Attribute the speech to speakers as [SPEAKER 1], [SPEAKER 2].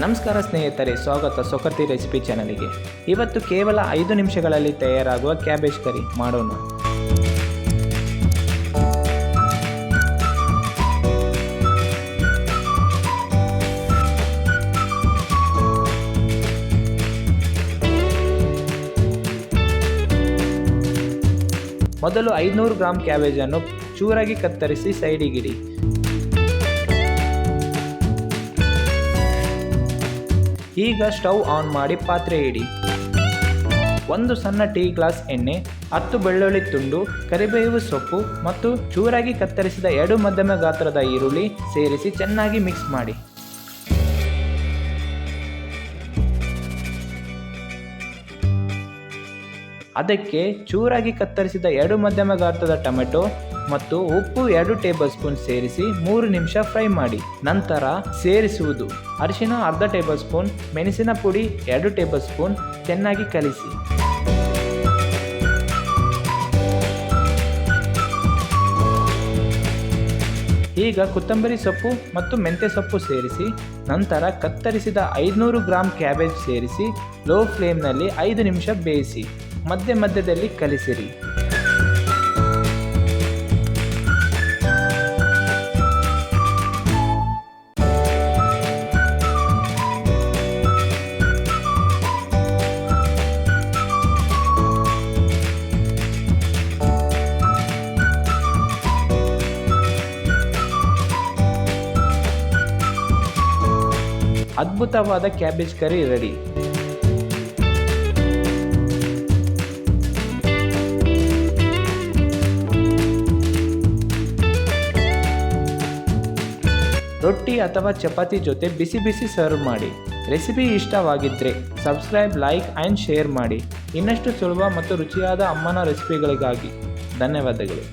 [SPEAKER 1] ನಮಸ್ಕಾರ ಸ್ನೇಹಿತರೆ, ಸ್ವಾಗತ ಸೊಕರ್ತಿ ರೆಸಿಪಿ ಚಾನಲ್ಗೆ. ಇವತ್ತು ಕೇವಲ 5 ನಿಮಿಷಗಳಲ್ಲಿ ತಯಾರಾಗುವ ಕ್ಯಾಬೇಜ್ ಕರಿ ಮಾಡೋಣ. ಮೊದಲು 500 ಗ್ರಾಂ ಕ್ಯಾಬೇಜನ್ನು ಚೂರಾಗಿ ಕತ್ತರಿಸಿ ಸೈಡಿಗಿಡಿ. ಈಗ ಸ್ಟವ್ ಆನ್ ಮಾಡಿ ಪಾತ್ರೆ ಇಡಿ. 1 ಸಣ್ಣ ಟೀ ಗ್ಲಾಸ್ ಎಣ್ಣೆ, 10 ಬೆಳ್ಳುಳ್ಳಿ ತುಂಡು, ಕರಿಬೇವು ಸೊಪ್ಪು ಮತ್ತು ಚೂರಾಗಿ ಕತ್ತರಿಸಿದ 2 ಮಧ್ಯಮ ಗಾತ್ರದ ಈರುಳ್ಳಿ ಸೇರಿಸಿ ಚೆನ್ನಾಗಿ ಮಿಕ್ಸ್ ಮಾಡಿ. ಅದಕ್ಕೆ ಚೂರಾಗಿ ಕತ್ತರಿಸಿದ 2 ಮಧ್ಯಮ ಗಾತ್ರದ ಟೊಮೆಟೊ ಮತ್ತು ಉಪ್ಪು 2 ಟೇಬಲ್ ಸ್ಪೂನ್ ಸೇರಿಸಿ 3 ನಿಮಿಷ ಫ್ರೈ ಮಾಡಿ. ನಂತರ ಸೇರಿಸುವುದು ಅರಿಶಿನ ಅರ್ಧ ಟೇಬಲ್ ಸ್ಪೂನ್, ಮೆಣಸಿನ ಪುಡಿ 2 ಟೇಬಲ್ ಸ್ಪೂನ್, ಚೆನ್ನಾಗಿ ಕಲಿಸಿ. ಈಗ ಕೊತ್ತಂಬರಿ ಸೊಪ್ಪು ಮತ್ತು ಮೆಂತ್ಯ ಸೊಪ್ಪು ಸೇರಿಸಿ ನಂತರ ಕತ್ತರಿಸಿದ 500 ಗ್ರಾಂ ಕ್ಯಾಬೇಜ್ ಸೇರಿಸಿ ಲೋ ಫ್ಲೇಮ್ನಲ್ಲಿ 5 ನಿಮಿಷ ಬೇಯಿಸಿ. ಮಧ್ಯದಲ್ಲಿ ಕಲಿಸಿರಿ. ಅದ್ಭುತವಾದ ಕ್ಯಾಬೇಜ್ ಕರಿ ರೆಡಿ. ರೊಟ್ಟಿ ಅಥವಾ ಚಪಾತಿ ಜೊತೆ ಬಿಸಿ ಬಿಸಿ ಸರ್ವ್ ಮಾಡಿ. ರೆಸಿಪಿ ಇಷ್ಟವಾಗಿದ್ದರೆ ಸಬ್ಸ್ಕ್ರೈಬ್, ಲೈಕ್ ಆ್ಯಂಡ್ ಶೇರ್ ಮಾಡಿ. ಇನ್ನಷ್ಟು ಸುಲಭ ಮತ್ತು ರುಚಿಯಾದ ಅಮ್ಮನ ರೆಸಿಪಿಗಳಿಗಾಗಿ ಧನ್ಯವಾದಗಳು.